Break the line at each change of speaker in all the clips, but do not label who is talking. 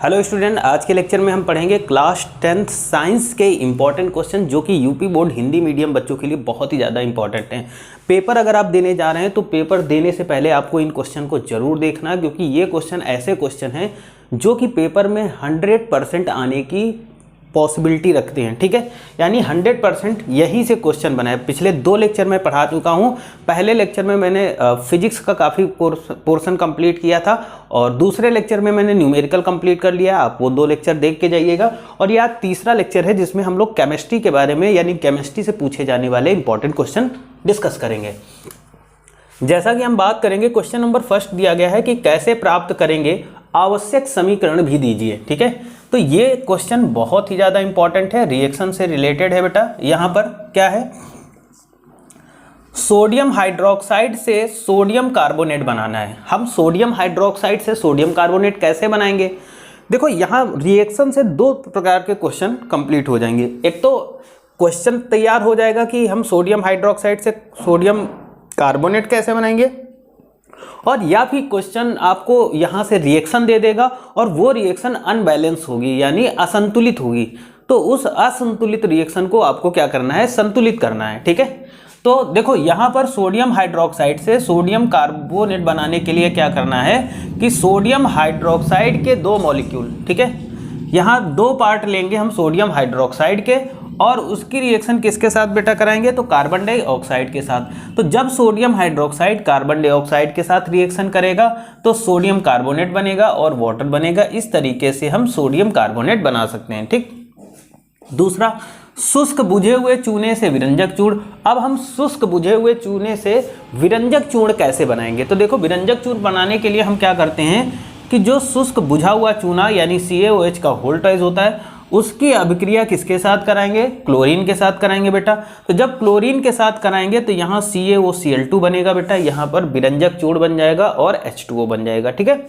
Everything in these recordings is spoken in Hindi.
हेलो स्टूडेंट, आज के लेक्चर में हम पढ़ेंगे क्लास 10th साइंस के इंपॉर्टेंट क्वेश्चन जो कि यूपी बोर्ड हिंदी मीडियम बच्चों के लिए बहुत ही ज़्यादा इंपॉर्टेंट हैं। पेपर अगर आप देने जा रहे हैं तो पेपर देने से पहले आपको इन क्वेश्चन को ज़रूर देखना, क्योंकि ये क्वेश्चन ऐसे क्वेश्चन हैं जो कि पेपर में 100% आने की पॉसिबिलिटी रखते हैं। ठीक है, यानी 100% यहीं से क्वेश्चन बना है। पिछले 2 लेक्चर में पढ़ा चुका हूँ। पहले लेक्चर में मैंने फिजिक्स का काफ़ी पोर्शन कंप्लीट किया था और दूसरे लेक्चर में मैंने न्यूमेरिकल कंप्लीट कर लिया। आप वो 2 लेक्चर देख के जाइएगा। और यह तीसरा लेक्चर है जिसमें हम लोग केमिस्ट्री के बारे में, यानी केमिस्ट्री से पूछे जाने वाले इंपॉर्टेंट क्वेश्चन डिस्कस करेंगे। जैसा कि हम बात करेंगे, क्वेश्चन नंबर फर्स्ट दिया गया है कि कैसे प्राप्त करेंगे आवश्यक समीकरण भी दीजिए। ठीक है, तो ये क्वेश्चन बहुत ही ज़्यादा इंपॉर्टेंट है, रिएक्शन से रिलेटेड है बेटा। यहाँ पर क्या है, सोडियम हाइड्रोक्साइड से सोडियम कार्बोनेट बनाना है। हम सोडियम हाइड्रोक्साइड से सोडियम कार्बोनेट कैसे बनाएंगे? देखो, यहाँ रिएक्शन से 2 प्रकार के क्वेश्चन कंप्लीट हो जाएंगे। एक तो क्वेश्चन तैयार हो जाएगा कि हम सोडियम हाइड्रोक्साइड से सोडियम कार्बोनेट कैसे बनाएंगे, और या फिर क्वेश्चन आपको यहाँ से रिएक्शन दे देगा और वो रिएक्शन अनबैलेंस होगी, यानी असंतुलित होगी। तो उस असंतुलित रिएक्शन को आपको क्या करना है, संतुलित करना है। ठीक है, तो देखो यहाँ पर सोडियम हाइड्रोक्साइड से सोडियम कार्बोनेट बनाने के लिए क्या करना है कि सोडियम हाइड्रोक्साइड के 2 मॉलिक्यूल, ठीक है, यहाँ 2 पार्ट लेंगे हम सोडियम हाइड्रोक्साइड के, और उसकी रिएक्शन किसके साथ बेटा कराएंगे, तो कार्बन डाइऑक्साइड के साथ। तो जब सोडियम हाइड्रोक्साइड कार्बन डाइऑक्साइड के साथ रिएक्शन करेगा तो सोडियम कार्बोनेट बनेगा और वाटर बनेगा। इस तरीके से हम सोडियम कार्बोनेट बना सकते हैं। ठीक, दूसरा, शुष्क बुझे हुए चूने से विरंजक चूर्ण। अब हम शुष्क बुझे हुए चूने से विरंजक चूर्ण कैसे बनाएंगे? तो देखो, विरंजक चूर्ण बनाने के लिए हम क्या करते हैं कि जो शुष्क बुझा हुआ चूना यानी CaOH का वोल्टेज होता है, उसकी अभिक्रिया किसके साथ कराएंगे, क्लोरीन के साथ कराएंगे बेटा। तो जब क्लोरीन के साथ कराएंगे तो यहाँ CaOCl2 बनेगा बेटा, यहाँ पर विरंजक चूर्ण बन जाएगा और H2O बन जाएगा। ठीक है,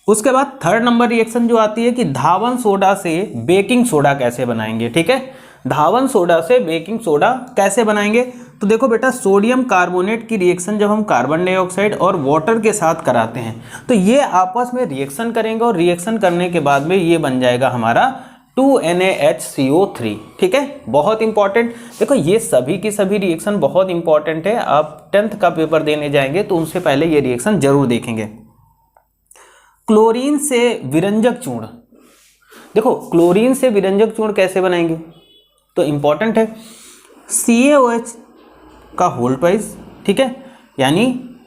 उसके बाद थर्ड नंबर रिएक्शन जो आती है कि धावन सोडा से बेकिंग सोडा कैसे बनाएंगे। ठीक है, धावन सोडा से बेकिंग सोडा कैसे बनाएंगे? तो देखो बेटा, सोडियम कार्बोनेट की रिएक्शन जब हम कार्बन डाइऑक्साइड और वाटर के साथ कराते हैं तो ये आपस में रिएक्शन करेंगे, और रिएक्शन करने के बाद में ये बन जाएगा हमारा 2NaHCO3। ठीक है, बहुत इंपॉर्टेंट। देखो, ये सभी की सभी रिएक्शन बहुत इंपॉर्टेंट है। आप 10th का पेपर देने जाएंगे तो उनसे पहले ये रिएक्शन जरूर देखेंगे। क्लोरीन से विरंजक चूर्ण, देखो क्लोरीन से विरंजक चूर्ण कैसे बनाएंगे, तो इंपॉर्टेंट है CaOH का होल ट्वाइस। ठीक है, यानी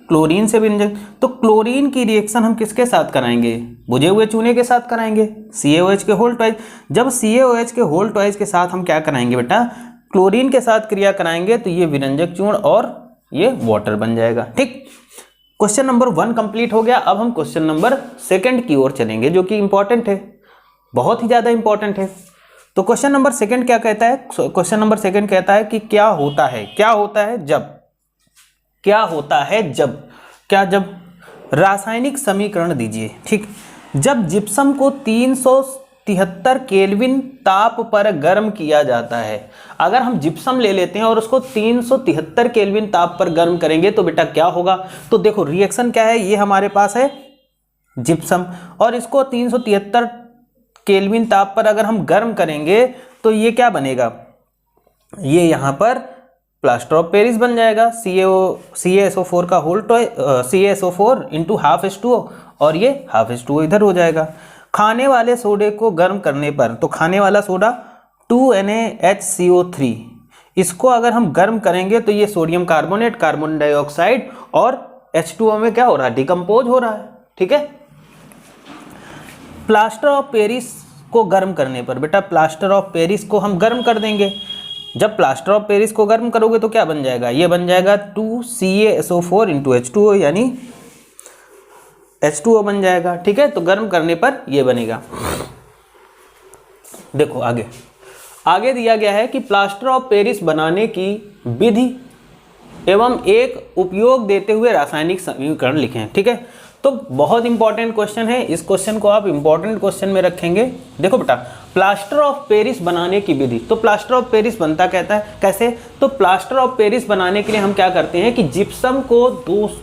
क्लोरीन से विरंजक। तो क्लोरीन की रिएक्शन हम किसके साथ कराएंगे, बुझे हुए चूने के साथ कराएंगे, CaOH के होल ट्वाइस। जब CaOH के होल ट्वाइस के साथ हम क्या कराएंगे बेटा, क्लोरीन के साथ क्रिया कराएंगे तो ये विरंजक चूर्ण और ये वाटर बन जाएगा। ठीक, क्वेश्चन नंबर 1 कंप्लीट हो गया। अब हम क्वेश्चन नंबर 2 की ओर चलेंगे, जो कि इंपॉर्टेंट है, बहुत ही ज्यादा इंपॉर्टेंट है। तो क्वेश्चन नंबर 2 क्या कहता है? क्वेश्चन नंबर 2 कहता है कि क्या होता है जब रासायनिक समीकरण दीजिए। ठीक, जब जिप्सम को 373 केल्विन ताप पर गर्म किया जाता है। अगर हम जिप्सम ले लेते हैं और उसको 373 केल्विन ताप पर गर्म करेंगे तो बेटा क्या होगा? तो देखो, रिएक्शन क्या है, ये हमारे पास है जिप्सम, और इसको 373 केल्विन ताप पर अगर हम गर्म करेंगे तो ये क्या बनेगा, ये यहाँ पर प्लास्टर ऑफ पेरिस बन जाएगा। CaSO4 का whole CaSO4 into half H2O, और ये हाफ H2O इधर हो जाएगा। खाने वाले सोडे को गर्म करने पर, तो खाने वाला सोडा 2NaHCO3, इसको अगर हम गर्म करेंगे तो ये सोडियम कार्बोनेट, कार्बन डाइऑक्साइड और H2O में क्या हो रहा है, डिकम्पोज हो रहा है। ठीक है, प्लास्टर ऑफ पेरिस को गर्म करने पर बेटा, प्लास्टर ऑफ पेरिस को हम गर्म कर देंगे। जब प्लास्टर ऑफ पेरिस को गर्म करोगे तो क्या बन जाएगा, ये बन जाएगा 2CaSO4 इंटू H2O, यानी H2O बन जाएगा। ठीक है, तो गर्म करने पर ये बनेगा। देखो आगे दिया गया है कि प्लास्टर ऑफ पेरिस बनाने की विधि एवं एक उपयोग देते हुए रासायनिक समीकरण लिखें। ठीक है, तो बहुत इंपॉर्टेंट क्वेश्चन है, इस क्वेश्चन को आप इंपॉर्टेंट क्वेश्चन में रखेंगे। देखो बेटा, प्लास्टर ऑफ पेरिस बनाने की विधि, तो प्लास्टर ऑफ पेरिस बनता कहता है कैसे, तो प्लास्टर ऑफ पेरिस बनाने के लिए हम क्या करते हैं कि जिप्सम को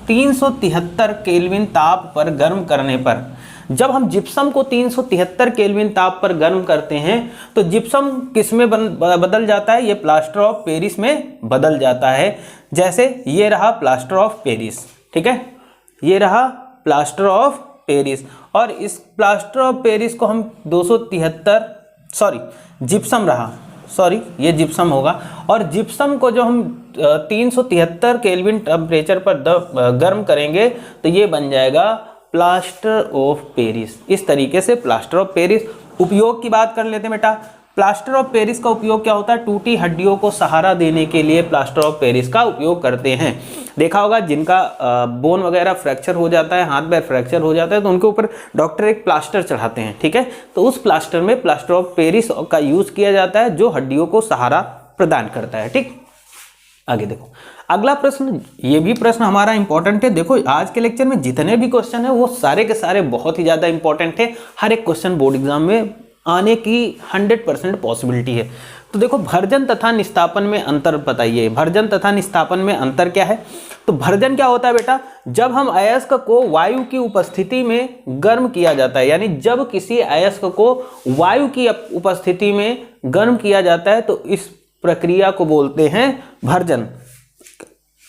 373 केल्विन ताप पर गर्म करने पर जब हम जिप्सम को 373 केल्विन ताप पर गर्म करते हैं तो जिप्सम किस में बदल जाता है, ये प्लास्टर ऑफ पेरिस में बदल जाता है। जैसे ये रहा प्लास्टर ऑफ पेरिस, ठीक है, ये रहा प्लास्टर ऑफ पेरिस, और इस प्लास्टर ऑफ पेरिस को हम 273 जिप्सम रहा, ये जिप्सम होगा, और जिप्सम को जो हम 373 केल्विन टेम्परेचर पर गर्म करेंगे तो ये बन जाएगा प्लास्टर ऑफ पेरिस। इस तरीके से प्लास्टर ऑफ पेरिस। उपयोग की बात कर लेते हैं बेटा। प्लास्टर ऑफ पेरिस का उपयोग क्या होता है, टूटी हड्डियों को सहारा देने के लिए प्लास्टर ऑफ पेरिस का उपयोग करते हैं। देखा होगा जिनका बोन वगैरह फ्रैक्चर हो जाता है, हाथ पैर फ्रैक्चर हो जाता है, तो उनके ऊपर डॉक्टर एक प्लास्टर चढ़ाते हैं, ठीक है, तो उस प्लास्टर में प्लास्टर ऑफ पेरिस का यूज किया जाता है जो हड्डियों को सहारा प्रदान करता है। ठीक, आगे देखो अगला प्रश्न, ये भी प्रश्न हमारा इंपॉर्टेंट है। देखो आज के लेक्चर में जितने भी क्वेश्चन है वो सारे के सारे बहुत ही ज्यादा इंपॉर्टेंट है। हर एक क्वेश्चन बोर्ड एग्जाम में आने की 100% पॉसिबिलिटी है। तो देखो भर्जन तथा निस्तापन में अंतर बताइए। भर्जन तथा निस्तापन में अंतर क्या है? तो भर्जन क्या होता है बेटा, जब हम अयस्क को वायु की उपस्थिति में गर्म किया जाता है, यानी जब किसी अयस्क को वायु की उपस्थिति में गर्म किया जाता है तो इस प्रक्रिया को बोलते हैं भर्जन।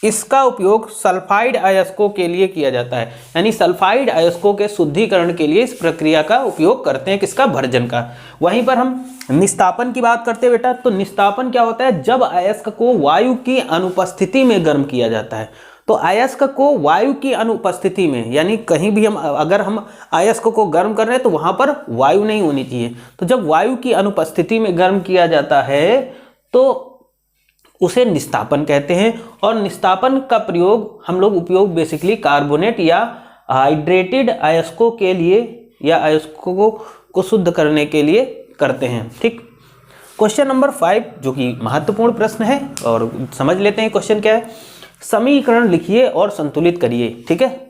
इसका उपयोग सल्फाइड अयस्कों के लिए किया जाता है, यानी सल्फाइड अयस्कों के शुद्धिकरण के लिए इस प्रक्रिया का उपयोग करते हैं, किसका, भर्जन का। वहीं पर हम निस्तापन की बात करते हैं बेटा, तो निस्तापन क्या होता है, जब अयस्क को वायु की अनुपस्थिति में गर्म किया जाता है। तो अयस्क को वायु की अनुपस्थिति में, यानी कहीं भी अगर हम अयस्क को गर्म कर रहे हैं तो वहां पर वायु नहीं होनी चाहिए। तो जब वायु की अनुपस्थिति में गर्म किया जाता है तो उसे निस्तापन कहते हैं। और निस्तापन का प्रयोग हम लोग उपयोग बेसिकली कार्बोनेट या हाइड्रेटेड अयस्कों के लिए या अयस्कों को शुद्ध करने के लिए करते हैं। ठीक, क्वेश्चन नंबर 5 जो कि महत्वपूर्ण प्रश्न है, और समझ लेते हैं क्वेश्चन क्या है। समीकरण लिखिए और संतुलित करिए। ठीक है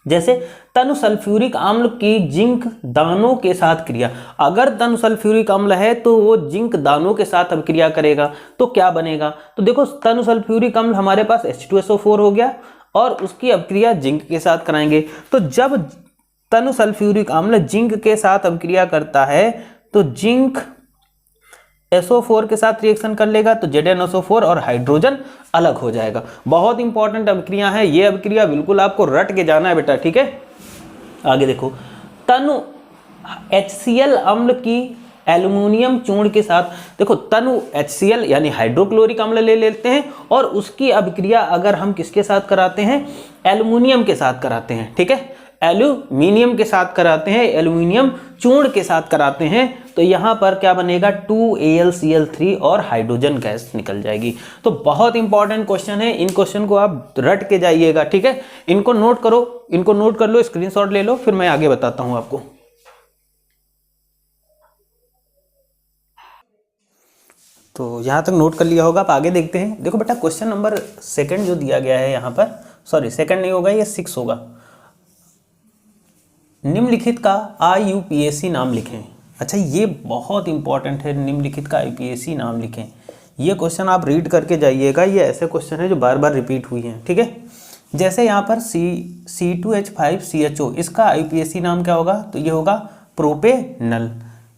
जैसे तनु सल्फ्यूरिक अम्ल की जिंक दानों के साथ क्रिया, अगर तनु सल्फ्यूरिक अम्ल है तो वो जिंक दानों के साथ अभिक्रिया करेगा तो क्या बनेगा। तो देखो तनु सल्फ्यूरिक अम्ल हमारे पास H2SO4 हो गया और उसकी अभिक्रिया जिंक के साथ कराएंगे। तो जब तनु सल्फ्यूरिक अम्ल जिंक के साथ अभिक्रिया करता है तो जिंक SO4 के साथ रिएक्शन कर लेगा तो ZnSO4 और हाइड्रोजन अलग हो जाएगा। बहुत इंपॉर्टेंट अभिक्रिया है ये अभिक्रिया, बिल्कुल आपको रट के जाना है बेटा। ठीक है, आगे देखो तनु HCl अम्ल की एल्युमिनियम चूर्ण के साथ, देखो तनु HCl यानी हाइड्रोक्लोरिक अम्ल ले लेते हैं और उसकी अभिक्रिया अगर हम किसके साथ कराते हैं, एल्युमिनियम के साथ कराते हैं। ठीक है, एल्यूमिनियम के साथ कराते हैं, एल्यूमिनियम चूर्ण के साथ कराते हैं, तो यहां पर क्या बनेगा 2AlCl3 और हाइड्रोजन गैस निकल जाएगी। तो बहुत इंपॉर्टेंट क्वेश्चन है, इन क्वेश्चन को आप रट के जाइएगा। ठीक है, इनको नोट करो, इनको नोट कर लो, स्क्रीनशॉट ले लो, फिर मैं आगे बताता हूं आपको। तो यहां तक नोट कर लिया होगा, आप आगे देखते हैं। देखो बेटा क्वेश्चन नंबर 2 जो दिया गया है यहाँ पर, सॉरी 2 नहीं होगा, ये 6 होगा। निम्नलिखित का IUPAC नाम लिखें। अच्छा ये बहुत इंपॉर्टेंट है, निम्नलिखित का IUPAC नाम लिखें। ये क्वेश्चन आप रीड करके जाइएगा, ये ऐसे क्वेश्चन है जो बार बार रिपीट हुई हैं। ठीक है, जैसे यहाँ पर C2H5CHO, इसका IUPAC नाम क्या होगा, तो ये होगा प्रोपेनल।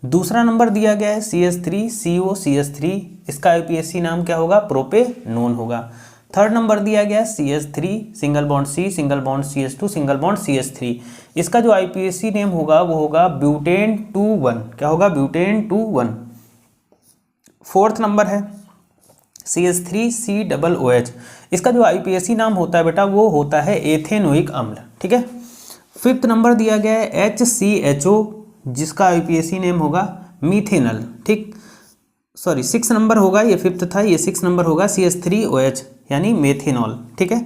दूसरा नंबर दिया गया है CH3COCH3, इसका IUPAC नाम क्या होगा, प्रोपेनोन होगा। थर्ड नंबर दिया गया है CH3 single bond C single bond CH2 single bond CH3, इसका जो IUPAC नेम होगा वो होगा ब्यूटेन 2,1, क्या होगा, ब्यूटेन 2,1। फोर्थ नंबर है CH3COOH, इसका जो IUPAC नाम होता है बेटा वो होता है एथेनोइक अम्ल। ठीक है, फिफ्थ नंबर दिया गया है HCHO, जिसका IUPAC नेम होगा मीथेनल। ठीक, सॉरी 6 नंबर होगा, ये फिफ्थ था, ये 6 नंबर होगा CH3OH यानी मेथेनॉल। ठीक है,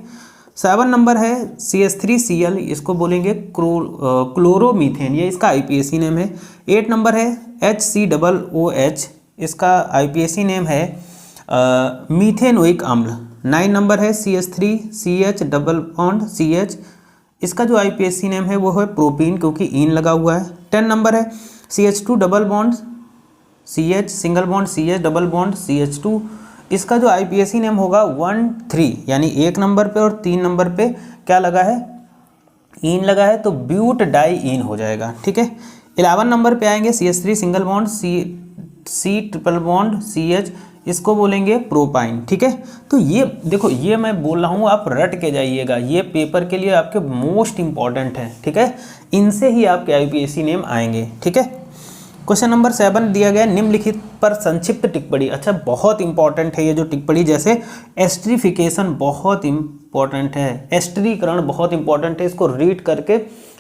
7 नंबर है CH3Cl, इसको बोलेंगे क्लोरोमीथेन, ये इसका IUPAC नेम है। 8 नंबर है HCOOH, इसका IUPAC नेम है मीथेनोइक अम्ल। 9 नंबर है CH3CH डबल बॉन्ड CH, इसका जो IUPAC नेम है वो है प्रोपीन, क्योंकि ईन लगा हुआ है। 10 नंबर है CH2 double bond CH single bond CH double bond CH2, इसका जो IUPAC नेम होगा 1,3, यानी 1 नंबर पे और 3 नंबर पे क्या लगा है, ईन लगा है तो ब्यूट डाई ईन हो जाएगा, ठीक है। 11 नंबर पे आएंगे CH3 single bond C triple bond CH, इसको बोलेंगे प्रोपाइन, ठीक है। तो ये देखो, ये मैं बोल रहा हूँ, आप रट के जाइएगा, ये पेपर के लिए आपके मोस्ट इंपॉर्टेंट है, ठीक है। इनसे ही आपके IUPAC नेम आएंगे, ठीक है। क्वेश्चन नंबर 7 दिया गया, निम्नलिखित पर संक्षिप्त टिप्पणी। अच्छा, बहुत इंपॉर्टेंट है ये जो टिप्पणी, जैसे एस्ट्रीफिकेशन बहुत इंपॉर्टेंट है, एस्ट्रीकरण बहुत इंपॉर्टेंट है, इसको रीड करके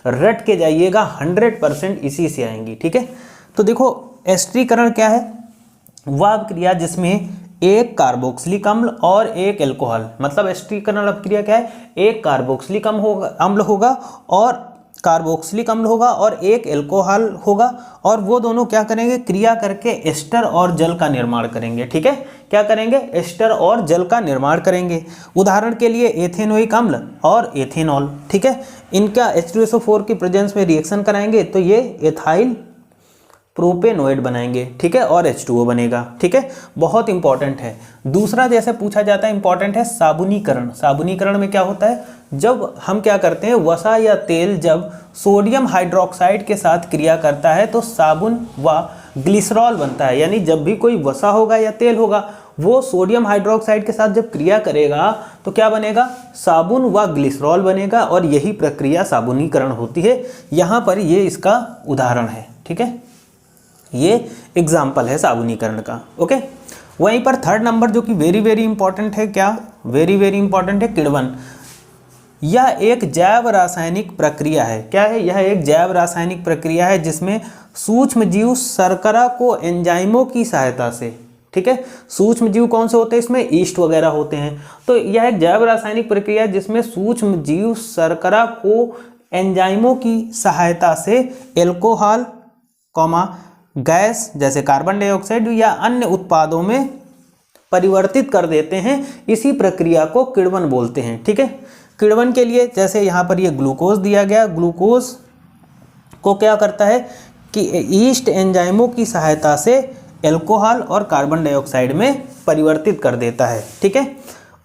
रट के जाइएगा, 100% इसी से आएंगी, ठीक है। तो देखो, एस्ट्रीकरण क्या है? वह क्रिया जिसमें एक कार्बोक्सिलिक अम्ल और एक एल्कोहल, मतलब एस्ट्रीकरण अभिक्रिया क्या है? एक कार्बोक्सिलिक अम्ल होगा और कार्बोक्सिलिक अम्ल होगा और एक एल्कोहल होगा, और वो दोनों क्या करेंगे? क्रिया करके एस्टर और जल का निर्माण करेंगे, ठीक है। क्या करेंगे? एस्टर और जल का निर्माण करेंगे। उदाहरण के लिए एथेनोइक अम्ल और एथेनॉल, ठीक है। इनका H2SO4 की प्रेजेंस में रिएक्शन कराएंगे तो ये एथाइल प्रोपेनोइड बनाएंगे, ठीक है, और H2O बनेगा, ठीक है। बहुत इंपॉर्टेंट है। दूसरा जैसे पूछा जाता है, इंपॉर्टेंट है साबुनीकरण। साबुनीकरण में क्या होता है? जब हम क्या करते हैं, वसा या तेल जब सोडियम हाइड्रोक्साइड के साथ क्रिया करता है तो साबुन व ग्लिसरॉल बनता है। यानी जब भी कोई वसा होगा या तेल होगा, वो सोडियम हाइड्रोक्साइड के साथ जब क्रिया करेगा तो क्या बनेगा? साबुन व ग्लिसरॉल बनेगा, और यही प्रक्रिया साबुनीकरण होती है। यहाँ पर ये इसका उदाहरण है, ठीक है, ये एग्जाम्पल है साबुनीकरण का, ओके। वहीं पर थर्ड नंबर जो कि वेरी वेरी इंपॉर्टेंट है, क्या वेरी वेरी इंपॉर्टेंट है? किण्वन। यह एक जैव रासायनिक प्रक्रिया है। क्या है? यह एक जैव रासायनिक प्रक्रिया है जिसमें सूक्ष्म जीव शर्करा को एंजाइमों की सहायता से, ठीक है, सूक्ष्म जीव कौन से होते हैं इसमें? ईस्ट वगैरह होते हैं। तो यह एक जैव रासायनिक प्रक्रिया है जिसमें सूक्ष्म जीव शर्करा को एंजाइमों की सहायता से एल्कोहल गैस जैसे कार्बन डाइऑक्साइड या अन्य उत्पादों में परिवर्तित कर देते हैं। इसी प्रक्रिया को किण्वन बोलते हैं, ठीक है। किण्वन के लिए जैसे यहाँ पर ये ग्लूकोज दिया गया, ग्लूकोज को क्या करता है कि ईस्ट एंजाइमों की सहायता से एल्कोहल और कार्बन डाइऑक्साइड में परिवर्तित कर देता है, ठीक है।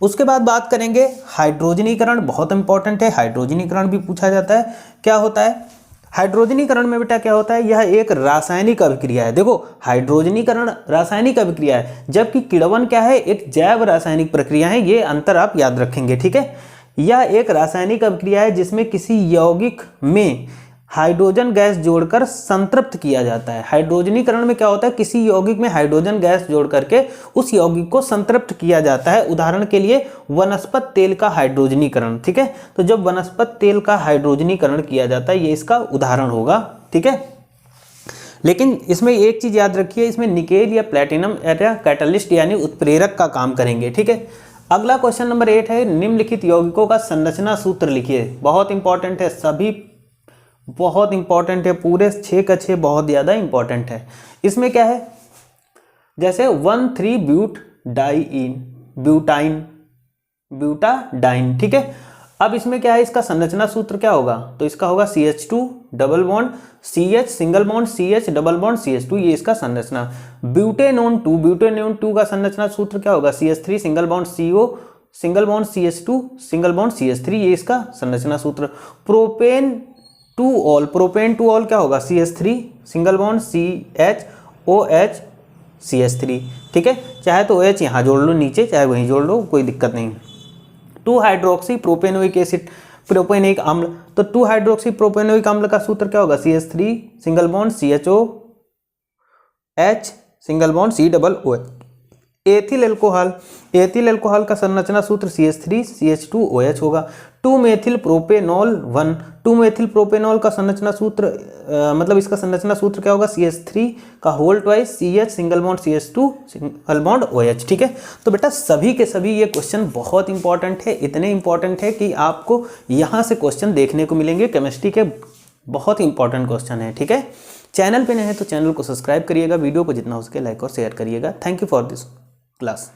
उसके बाद बात करेंगे हाइड्रोजनीकरण। बहुत इंपॉर्टेंट है, हाइड्रोजनीकरण भी पूछा जाता है। क्या होता है हाइड्रोजनीकरण में? बेटा क्या होता है? यह एक रासायनिक अभिक्रिया है। देखो, हाइड्रोजनीकरण रासायनिक अभिक्रिया है, जबकि किण्वन क्या है? एक जैव रासायनिक प्रक्रिया है। ये अंतर आप याद रखेंगे, ठीक है। यह एक रासायनिक अभिक्रिया है जिसमें किसी यौगिक में हाइड्रोजन गैस जोड़कर संतृप्त किया जाता है। हाइड्रोजनीकरण में क्या होता है? किसी यौगिक में हाइड्रोजन गैस जोड़ करके उस यौगिक को संतृप्त किया जाता है। उदाहरण के लिए वनस्पत तेल का हाइड्रोजनीकरण, ठीक है। तो जब वनस्पत तेल का हाइड्रोजनीकरण किया जाता है, ये इसका उदाहरण होगा, ठीक है। लेकिन इसमें एक चीज याद रखिए, इसमें निकेल या प्लेटिनम या कैटलिस्ट यानी उत्प्रेरक का काम करेंगे, ठीक है। अगला क्वेश्चन नंबर 8 है, निम्नलिखित यौगिकों का संरचना सूत्र लिखिए। बहुत इंपॉर्टेंट है, सभी बहुत इंपॉर्टेंट है, पूरे 6 का 6 बहुत ज़्यादा इंपॉर्टेंट है। इसमें क्या है? जैसे 1,3 ब्यूटाडाइन, ठीक है। अब इसमें क्या है? इसका संरचना सूत्र क्या होगा? तो इसका होगा CH2 double bond CH single bond CH double bond CH2, ये इसका संरचना। ब्यूटेनोन 2 का संरचना सूत्र क्या होगा? CH3 single bond CO single bond CH2 single bond CH3, ये इसका संरचना सूत्र। प्रोपेन टू ऑल क्या होगा? CH3 single bond CHOH CH3, ठीक है। चाहे तो OH यहाँ जोड़ लो नीचे, चाहे वहीं जोड़ लो, कोई दिक्कत नहीं। 2 हाइड्रोक्सी प्रोपेनोइक एसिड प्रोपेनिक अम्ल, तो 2 हाइड्रोक्सी प्रोपेनोइक अम्ल का सूत्र क्या होगा? CH3 single bond CHOH single bond COOH। Ethyl alcohol का संरचना सूत्र CH3 CH2OH होगा। 2 मेथिल प्रोपेनॉल का संरचना सूत्र मतलब इसका संरचना सूत्र क्या होगा? CH3 का whole twice CH single bond CH2 single bond OH, ठीक है। तो बेटा सभी के सभी ये क्वेश्चन बहुत इंपॉर्टेंट है, इतने इंपॉर्टेंट है कि आपको यहाँ से क्वेश्चन देखने को मिलेंगे। केमिस्ट्री के बहुत इंपॉर्टेंट क्वेश्चन है, ठीक है। चैनल पे नए हैं तो चैनल को सब्सक्राइब करिएगा, वीडियो को जितना हो सके लाइक और शेयर करिएगा। Thank you for this class.